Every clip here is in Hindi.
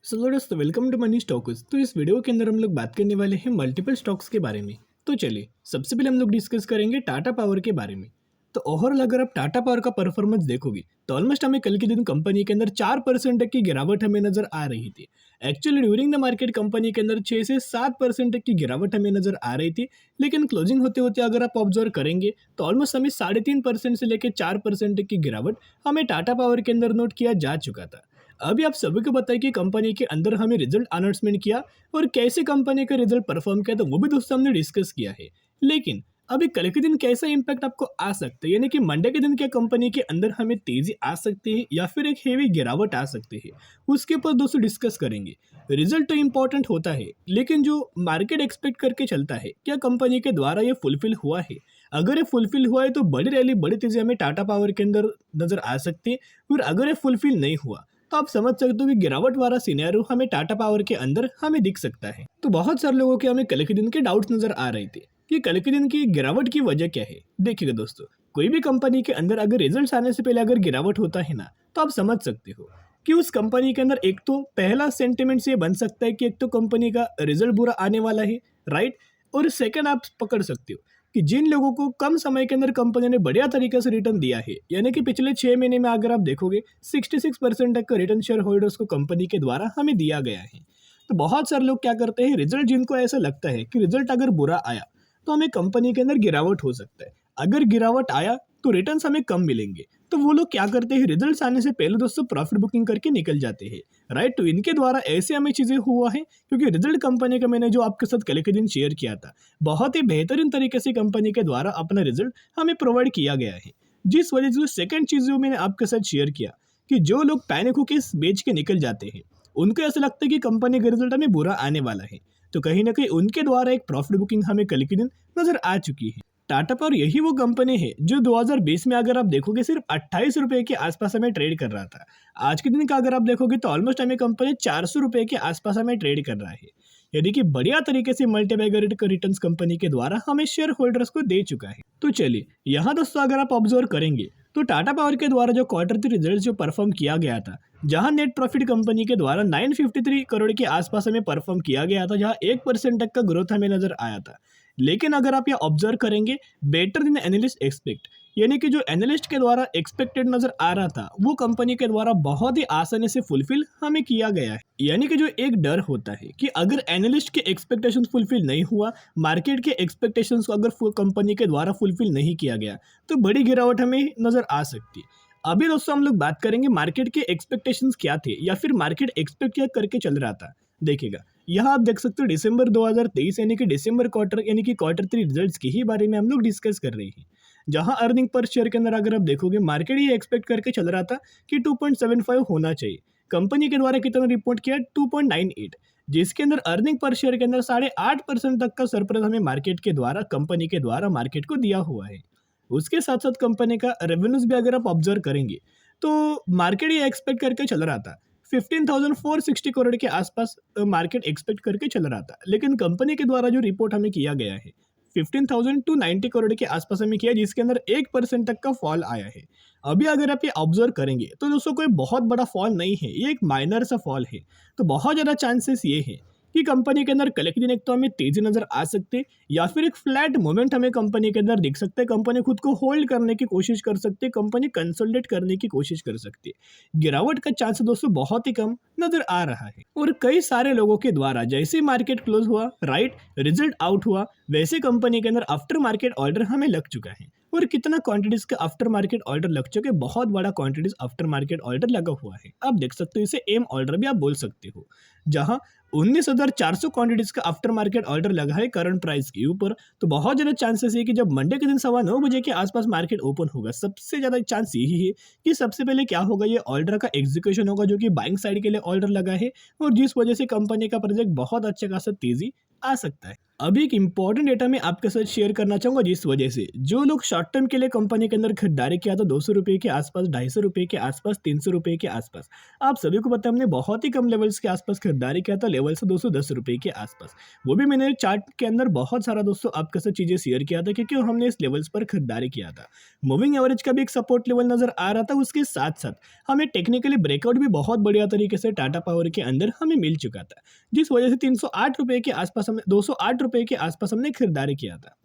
सो दोस्तों वेलकम टू मनी स्टॉक्स। तो इस वीडियो के अंदर हम लोग बात करने वाले हैं मल्टीपल स्टॉक्स के बारे में। तो चलिए सबसे पहले हम लोग डिस्कस करेंगे टाटा पावर के बारे में। तो ओवरऑल अगर आप टाटा पावर का परफॉर्मेंस देखोगे तो ऑलमोस्ट हमें कल के दिन कंपनी के अंदर 4% तक की गिरावट हमें नजर आ रही थी। Actually during the market company के अंदर 6 से 7% तक की गिरावट हमें नजर आ रही थी, लेकिन क्लोजिंग होते होते अगर आप ऑब्जर्व करेंगे तो ऑलमोस्ट हमें 3.5% से लेकर 4% तक की गिरावट हमें टाटा पावर के अंदर नोट किया जा चुका था। अभी आप सभी को बताइए कि कंपनी के अंदर हमें रिजल्ट अनाउंसमेंट किया और कैसे कंपनी का रिजल्ट परफॉर्म किया, तो वो भी दोस्तों हमने डिस्कस किया है। लेकिन अभी कल के दिन कैसा इंपैक्ट आपको आ सकता है, यानी कि मंडे के दिन क्या कंपनी के अंदर हमें तेजी आ सकती है या फिर एक हेवी गिरावट आ सकती है, उसके ऊपर दोस्तों डिस्कस करेंगे। रिजल्ट तो इंपॉर्टेंट होता है, लेकिन जो मार्केट एक्सपेक्ट करके चलता है क्या कंपनी के द्वारा ये फुलफिल हुआ है। अगर ये फुलफिल हुआ है तो बड़ी रैली बड़ी तेजी हमें टाटा पावर के अंदर नजर आ सकती है, और अगर ये फुलफिल नहीं हुआ तो आप समझ सकते हो कि गिरावट वाला सिनेरियो हमें टाटा पावर के अंदर हमें दिख सकता है। तो बहुत सारे लोगों के हमें कल के दिन के डाउट्स नजर आ रहे थे कि कल के दिन की गिरावट की वजह क्या है। देखिएगा दोस्तों, कोई भी कंपनी के अंदर अगर रिजल्ट्स आने से पहले अगर गिरावट होता है ना, तो आप समझ सकते हो कि उस कंपनी के अंदर एक तो पहला सेंटिमेंट से बन सकता है कि एक तो कंपनी का रिजल्ट बुरा आने वाला है, राइट। और सेकंड आप पकड़ सकते हो कि जिन लोगों को कम समय के अंदर कंपनी ने बढ़िया तरीके से रिटर्न दिया है, यानी कि पिछले 6 महीने में अगर आप देखोगे 66% तक का रिटर्न शेयर होल्डर्स को कंपनी के द्वारा हमें दिया गया है। तो बहुत सारे लोग क्या करते हैं, रिजल्ट जिनको ऐसा लगता है कि रिजल्ट अगर बुरा आया तो हमें कंपनी के अंदर गिरावट हो सकता है, अगर गिरावट आया तो रिटर्न्स हमें कम मिलेंगे। तो वो लोग क्या करते हैं, रिजल्ट्स आने से पहले दोस्तों प्रॉफिट बुकिंग करके निकल जाते हैं, राइट। तो इनके द्वारा ऐसे हमें चीजें हुआ है, क्योंकि रिजल्ट कंपनी का मैंने जो आपके साथ कल के दिन शेयर किया था, बहुत ही बेहतरीन तरीके से कंपनी के द्वारा अपना रिजल्ट हमें प्रोवाइड किया गया है। जिस वजह से सेकंड चीज जो मैंने आपके साथ शेयर किया कि जो लोग पैनिक होकर बेच के निकल जाते हैं, उनको ऐसा लगता है कि कंपनी का रिजल्ट हमें बुरा आने वाला है, तो कहीं ना कहीं उनके द्वारा एक प्रॉफिट बुकिंग हमें कल के दिन नजर आ चुकी है। टाटा पावर यही वो कंपनी है जो 2020 में अगर आप देखोगे सिर्फ 28 रुपए के आसपास हमें ट्रेड कर रहा था। आज के दिन का अगर आप देखोगे तो ऑलमोस्ट हमें कंपनी 400 रुपए के आसपास हमें ट्रेड कर रहा है, यानी कि बढ़िया तरीके से मल्टीबैगर रिटर्न कंपनी के द्वारा हमें शेयर होल्डर्स को दे चुका है। तो चलिए यहाँ दोस्तों अगर आप ऑब्जर्व करेंगे तो टाटा पावर के द्वारा जो क्वार्टर 3 रिजल्ट जो परफॉर्म किया गया था, जहां नेट प्रॉफिट कंपनी के द्वारा 953 करोड़ के आसपास हमें परफॉर्म किया गया था, जहां 1% तक का ग्रोथ हमें नजर आया था। लेकिन अगर आप यह ऑब्जर्व करेंगे, बेटर देन एनालिस्ट एक्सपेक्ट, यानी कि जो एनालिस्ट के द्वारा एक्सपेक्टेड नजर आ रहा था वो कंपनी के द्वारा बहुत ही आसानी से फुलफिल हमें किया गया है। यानी कि जो एक डर होता है कि अगर एनालिस्ट के एक्सपेक्टेशंस फुलफिल नहीं हुआ, मार्केट के एक्सपेक्टेशंस को अगर कंपनी के द्वारा फुलफिल नहीं किया गया, तो बड़ी गिरावट हमें नजर आ सकती है। अभी दोस्तों हम लोग बात करेंगे मार्केट के एक्सपेक्टेशंस क्या थे या फिर मार्केट एक्सपेक्ट क्या करके चल रहा था। देखिएगा यहाँ आप देख सकते हो दिसंबर 2023 यानी कि दिसंबर क्वार्टर यानी कि क्वार्टर 3 रिजल्ट्स के ही बारे में हम लोग डिस्कस कर रहे हैं। जहां अर्निंग पर शेयर के अंदर अगर आप देखोगे, मार्केट ये एक्सपेक्ट करके चल रहा था कि 2.75 होना चाहिए। कंपनी के द्वारा कितना रिपोर्ट किया, 2.98, जिसके अंदर अर्निंग पर शेयर के अंदर 8.5% तक का सरप्लस हमें मार्केट के द्वारा कंपनी के द्वारा मार्केट को दिया हुआ है। उसके साथ साथ कंपनी का रेवेन्यूज भी अगर आप ऑब्जर्व करेंगे तो मार्केट ये एक्सपेक्ट करके चल रहा था 15,460 करोड़ के आसपास मार्केट एक्सपेक्ट करके चल रहा था, लेकिन कंपनी के द्वारा जो रिपोर्ट हमें किया गया है 15,290 करोड़ के आसपास हमें किया, जिसके अंदर 1% तक का फॉल आया है। अभी अगर आप ये ऑब्जर्व करेंगे तो दोस्तों कोई बहुत बड़ा फॉल नहीं है, ये एक माइनर सा फॉल है। तो बहुत ज़्यादा चांसेस ये है कि कंपनी के अंदर कल के दिन एक तो हमें तेजी नजर आ सकते या फिर एक फ्लैट मोमेंट हमें कंपनी के अंदर दिख सकता है। कंपनी खुद को होल्ड करने की कोशिश कर सकती है, कंपनी कंसोलिडेट करने की कोशिश कर सकती है। गिरावट का चांस दोस्तों बहुत ही कम नजर आ रहा है। और कई सारे लोगों के द्वारा जैसे मार्केट क्लोज हुआ, राइट, रिजल्ट आउट हुआ, वैसे कंपनी के अंदर आफ्टर मार्केट ऑर्डर हमें लग चुका है। और कितना क्वांटिटीज का आफ्टर मार्केट ऑर्डर लग चुके, बहुत बड़ा क्वांटिटीज आफ्टर मार्केट ऑर्डर लगा हुआ है। आप देख सकते हो, इसे एम ऑर्डर भी आप बोल सकते हो, जहां 19,400 क्वांटिटीज का आफ्टर मार्केट ऑर्डर लगा है करंट प्राइस के ऊपर। तो बहुत ज़्यादा चांसेस है कि जब मंडे के दिन 9:15 के आसपास मार्केट ओपन होगा, सबसे ज़्यादा चांस यही है कि सबसे पहले क्या होगा, ये ऑर्डर का एग्जीक्यूशन होगा जो कि बाइंग साइड के लिए ऑर्डर लगा है, और जिस वजह से कंपनी का प्रोजेक्ट बहुत अच्छा खासा तेजी आ सकता है। अभी एक इम्पॉर्टेंट डेटा मैं आपके साथ शेयर करना चाहूँगा, जिस वजह से जो लोग शॉर्ट टर्म के लिए कंपनी के अंदर खरीदारी किया था ₹200 के आसपास, ₹250 के आसपास, ₹300 के आसपास। आप सभी को पता है हमने बहुत ही कम लेवल्स के आसपास खरीदारी किया था, लेवल से ₹210 के आसपास। वो भी मैंने चार्ट के अंदर बहुत सारा दोस्तों आपके साथ चीज़ें शेयर किया था, क्योंकि हमने इस लेवल्स पर खरीदारी किया था। मूविंग एवरेज का भी एक सपोर्ट लेवल नज़र आ रहा था, उसके साथ-साथ हमें टेक्निकली ब्रेकआउट भी बहुत बढ़िया तरीके से टाटा पावर के अंदर हमें मिल चुका था। जिस वजह से ₹308 के आसपास हमने ₹208 के आसपास हमने खरीदारी किया था।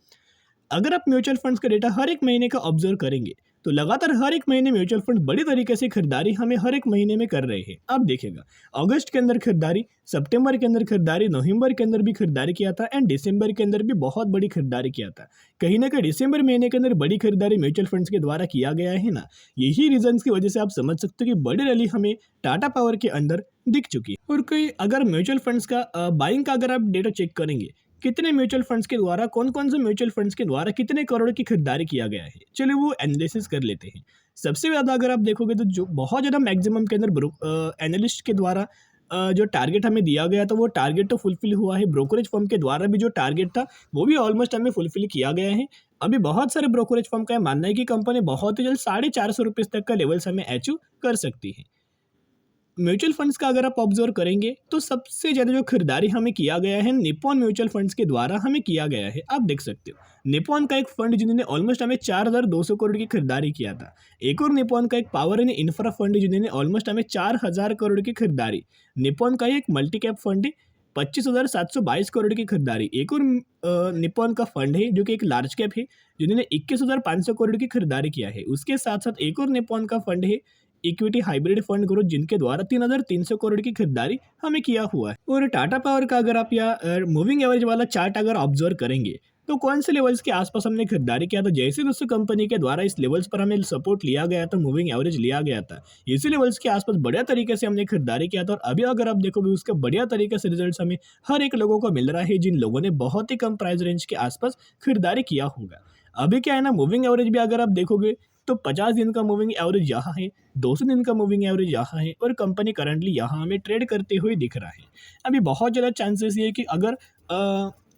अगर आप म्यूचुअल फंड्स का डेटा हर एक महीने का ऑब्जर्व करेंगे, तो लगातार हर एक महीने म्यूचुअल फंड बड़ी तरीके से खरीदारी हमें हर एक महीने में कर रहे हैं। अब देखिएगा, अगस्त के अंदर खरीदारी, सितंबर के अंदर खरीदारी, नवंबर के अंदर भी खरीदारी किया था एंड दिसंबर के अंदर भी बहुत बड़ी खरीदारी किया था। कहीं ना कहीं दिसंबर महीने के अंदर बड़ी खरीदारी म्यूचुअल फंड्स के द्वारा किया गया है ना, यही रीजन की वजह से आप समझ सकते हो कि बड़ी रैली हमें टाटा पावर के अंदर दिख चुकी है। और कोई अगर म्यूचुअल फंड्स का बाइंग का अगर आप डेटा चेक करेंगे, कितने म्यूचुअल फंड्स के द्वारा, कौन कौन से म्यूचुअल फंड्स के द्वारा कितने करोड़ की खरीदारी किया गया है, चलिए वो एनालिसिस कर लेते हैं। सबसे ज़्यादा अगर आप देखोगे तो जो बहुत ज़्यादा मैक्सिमम के अंदर एनालिस्ट के द्वारा जो टारगेट हमें दिया गया था, वो टारगेट तो फुलफिल हुआ है। ब्रोकरेज फर्म के द्वारा भी जो टारगेट था वो भी ऑलमोस्ट हमें फुलफिल किया गया है। अभी बहुत सारे ब्रोकरेज फर्म का मानना है कि कंपनी बहुत ही जल्द ₹450 तक का लेवल्स हमें अचीव कर सकती है। म्यूचुअल फंड्स का अगर आप ऑब्जर्व करेंगे, तो सबसे ज़्यादा जो खरीदारी हमें किया गया है निप्पॉन म्यूचुअल फंड्स के द्वारा हमें किया गया है। आप देख सकते हो निप्पॉन का एक फंड जिन्होंने ऑलमोस्ट हमें 4200 करोड़ की खरीदारी किया था। एक और निप्पॉन का एक पावर एंड इंफ्रा फंड जिन्होंने ऑलमोस्ट हमें 4000 करोड़ की खरीदारी। निप्पॉन का एक मल्टी कैप फंड है, 25,722 करोड़ की खरीदारी। एक और निप्पॉन का फंड है जो कि एक लार्ज कैप है, जिन्होंने 21,500 करोड़ की खरीदारी किया है। उसके साथ साथ एक और निप्पॉन का फंड है इक्विटी हाइब्रिड फंड ग्रोथ, जिनके द्वारा 3,300 करोड़ की खरीदारी हमें किया हुआ है। और टाटा पावर का अगर आप या मूविंग एवरेज वाला चार्ट अगर ऑब्जर्व करेंगे, तो कौन से लेवल्स के आसपास हमने खरीदारी किया था। जैसे दोस्तों कंपनी के द्वारा इस लेवल्स पर हमें सपोर्ट लिया गया था, मूविंग एवरेज लिया गया था, इसी लेवल्स के आसपास बढ़िया तरीके से हमने खरीदारी किया था। और अभी अगर आप देखोगे उसका बढ़िया तरीके से रिजल्ट हमें हर एक लोगों को मिल रहा है, जिन लोगों ने बहुत ही कम प्राइस रेंज के आसपास खरीदारी किया होगा। अभी क्या है ना, मूविंग एवरेज भी अगर आप देखोगे तो 50 दिन का मूविंग एवरेज यहाँ है, 200 दिन का मूविंग एवरेज यहाँ है, और कंपनी करंटली यहाँ हमें ट्रेड करते हुए दिख रहा है। अभी बहुत ज़्यादा चांसेस ये है कि अगर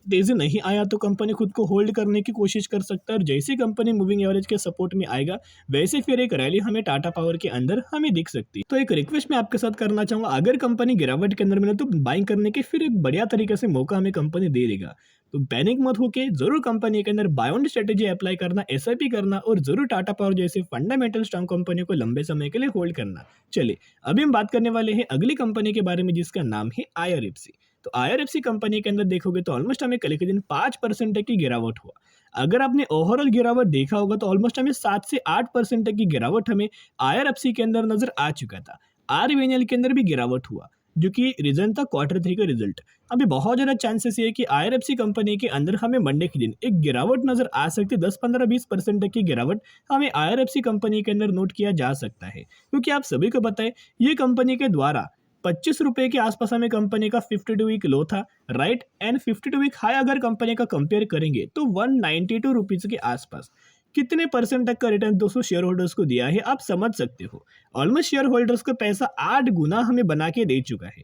तेज़ी नहीं आया तो कंपनी खुद को होल्ड करने की कोशिश कर सकता है, और जैसे कंपनी मूविंग एवरेज के सपोर्ट में आएगा, वैसे फिर एक रैली हमें टाटा पावर के अंदर हमें दिख सकती है। तो एक रिक्वेस्ट मैं आपके साथ करना चाहूँगा, अगर कंपनी गिरावट के अंदर मिले तो बाइंग करने के फिर एक बढ़िया तरीके से मौका हमें कंपनी दे देगा। तो पैनिक मत होके जरूर कंपनी के अंदर बाय ऑन स्ट्रेटेजी अप्लाई करना, एसआईपी करना, और जरूर टाटा पावर जैसे फंडामेंटल स्ट्रॉन्ग कंपनी को लंबे समय के लिए होल्ड करना। चलिए अभी हम बात करने वाले हैं अगली कंपनी के बारे में, जिसका नाम है आईआरएफसी। तो आईआरएफसी कंपनी के अंदर देखोगे तो ऑलमोस्ट हमें कल के दिन 5% तक की गिरावट हुआ। अगर आपने ओवरऑल गिरावट देखा होगा तो ऑलमोस्ट हमें 7 से 8% तक की गिरावट हमें आईआरएफसी के अंदर नजर आ चुका था। आरवीएनएल के अंदर भी गिरावट हुआ, जो कि रीजन था Q3 का रिजल्ट। अभी बहुत ज़्यादा चांसेस ये है कि आईआरएफसी कंपनी के अंदर हमें मंडे के दिन एक गिरावट नजर आ सकती है। 10-15-20% तक की गिरावट हमें आईआरएफसी कंपनी के अंदर नोट किया जा सकता है, क्योंकि आप सभी को पता है ये कंपनी के द्वारा ₹25 के आसपास हमें कंपनी का 52 वीक लो था, राइट, एंड 52 वीक हाई अगर कंपनी का कंपेयर करेंगे तो ₹192 के आसपास। कितने परसेंट तक का रिटर्न दोस्तों शेयर होल्डर्स को दिया है, आप समझ सकते हो। ऑलमोस्ट शेयर होल्डर्स का पैसा 8 गुना हमें बना के दे चुका है,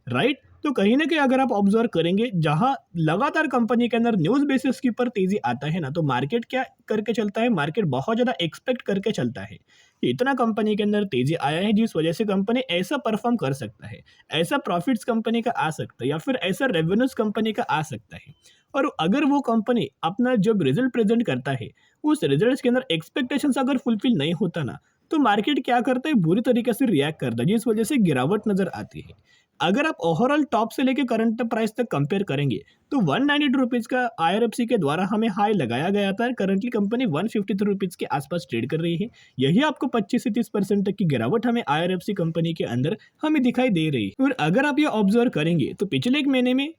राइट। तो कहीं ना कहीं अगर आप ऑब्जर्व करेंगे, जहां लगातार कंपनी के अंदर न्यूज बेसिस के ऊपर तेजी आता है ना, तो मार्केट क्या करके चलता है, मार्केट बहुत ज्यादा एक्सपेक्ट करके चलता है कि इतना कंपनी के अंदर तेजी आया है, जिस वजह से कंपनी ऐसा परफॉर्म कर सकता है, ऐसा प्रॉफिट्स कंपनी का आ सकता है, या फिर ऐसा रेवेन्यूज कंपनी का आ सकता है। और अगर वो कंपनी अपना जब रिजल्ट प्रेजेंट करता है, उस रिजल्ट के अंदर एक्सपेक्टेशंस अगर फुलफिल नहीं होता ना, तो मार्केट क्या करता है, बुरी तरीके से रिएक्ट करता है, जिस वजह से गिरावट नजर आती है। अगर आप ओवरऑल टॉप से लेकर करंट प्राइस तक कंपेयर करेंगे, तो ₹192 का आईआरएफसी के द्वारा हमें हाई लगाया गया था। करंटली कंपनी ₹153 के आसपास ट्रेड कर रही है। यही आपको 25 से 30% तक की गिरावट हमें आईआरएफसी कंपनी के अंदर हमें दिखाई दे रही है। और अगर आप ये ऑब्जर्व करेंगे तो पिछले एक महीने में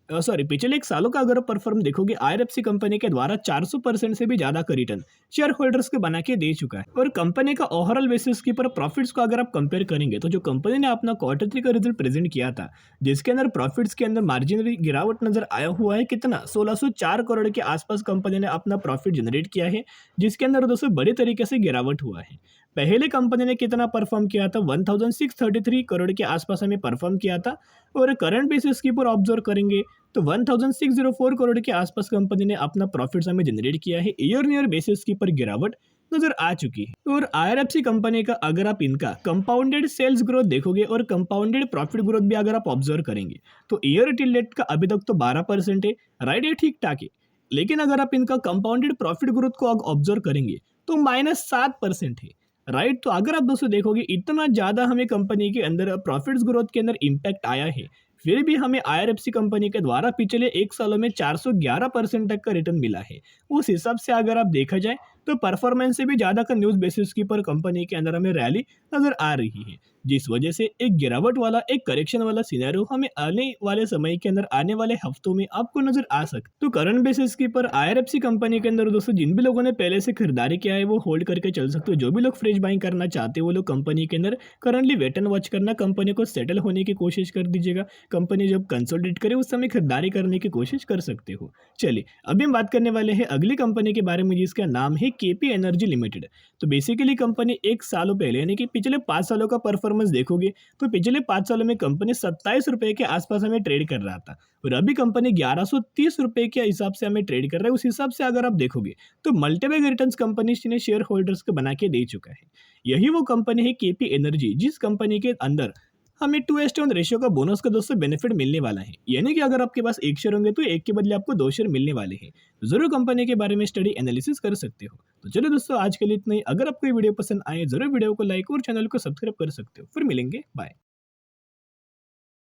पिछले एक सालों का अगर परफॉर्म देखोगे, आईआरएफसी कंपनी के द्वारा 400% से भी ज्यादा का रिटर्न शेयर होल्डर्स को बना के दे चुका है। और कंपनी का ओवरऑल बेसिस के ऊपर प्रॉफिट्स को अगर आप कंपेयर करेंगे, तो जो कंपनी ने अपना Q3 का रिजल्ट प्रेजेंट किया था, जिसके अंदर प्रॉफिट्स के अंदर मार्जिनरी गिरावट नजर आया हुआ है। कितना 1604 करोड़ के आसपास कंपनी ने अपना प्रॉफिट जनरेट किया है, जिसके अंदर दोस्तों बड़ी तरीके से गिरावट हुआ है। पहले कंपनी ने कितना परफॉर्म किया था, 1633 करोड़ के आसपास हमें परफॉर्म किया था। और करंट बेसिस के ऊपर ऑब्जर्व करेंगे तो 1604 करोड़ के आसपास कंपनी ने अपना प्रॉफिट्स हमें जनरेट किया है। ईयर ईयर बेसिस के ऊपर गिरावट नजर आ चुकी है। और आईआरएफसी कंपनी का अगर आप इनका कंपाउंडेड सेल्स ग्रोथ देखोगे और कंपाउंडेड प्रॉफिट ग्रोथ भी अगर आप ऑब्जर्व करेंगे तो ईयर टिल डेट का अभी तक तो 12% है, राइट, ये ठीक ठाक है। लेकिन अगर आप इनका कंपाउंडेड प्रॉफिट ग्रोथ को ऑब्जर्व करेंगे तो -7% है, राइट। तो अगर आप दोस्तों देखोगे इतना ज़्यादा हमें कंपनी के अंदर प्रॉफिट्स ग्रोथ के अंदर इम्पैक्ट आया है, फिर भी हमें आईआरएफसी कंपनी के द्वारा पिछले 1 सालों में 411% तक का रिटर्न मिला है। उस हिसाब से अगर आप देखा जाए तो परफॉर्मेंस से भी ज़्यादा का न्यूज़ बेसिस की पर कंपनी के अंदर हमें रैली नजर आ रही है, जिस वजह से एक गिरावट वाला एक करेक्शन वाला सिनेरियो हमें आने वाले समय के अंदर आने वाले हफ्तों में आपको नजर आ सकता। तो करंट बेसिस की पर आईआरएफसी कंपनी के अंदर दोस्तों जिन भी लोगों ने पहले से खरीदारी किया है वो होल्ड करके चल सकते हो। जो भी लोग फ्रेश बाइंग करना चाहते हो वो लोग कंपनी के अंदर करंटली वेट एंड वॉच करना, कंपनी को सेटल होने की कोशिश कर दीजिएगा। कंपनी जब कंसोलिडेट करे उस समय खरीदारी करने की कोशिश कर सकते हो। चलिए अभी हम बात करने वाले हैं अगली कंपनी के बारे में, जिसका नाम है केपी एनर्जी लिमिटेड। तो बेसिकली कंपनी 1 साल पहले यानी कि पिछले 5 सालों का परफॉर्मेंस देखोगे तो पिछले 5 सालों में कंपनी 27 रुपए के आसपास हमें ट्रेड कर रहा था और अभी कंपनी 1130 रुपए के हिसाब से हमें ट्रेड कर रहा है। उस हिसाब से अगर आप देखोगे तो मल्टीपल रिटर्न्स कंपनी ने शेयर होल्डर्स को बना के दे चुका है। यही वो कंपनी है केपी एनर्जी, जिस कंपनी के अंदर हमें 2:1 रेशियो का बोनस का दोस्तों बेनिफिट मिलने वाला है। यानी कि अगर आपके पास 1 शेयर होंगे तो 1 के बदले आपको 2 शेयर मिलने वाले हैं। तो जरूर कंपनी के बारे में स्टडी एनालिसिस कर सकते हो। तो चलो दोस्तों आज के लिए इतना ही। अगर आपको ये वीडियो पसंद आए जरूर वीडियो को लाइक और चैनल को सब्सक्राइब कर सकते हो। फिर मिलेंगे, बाय।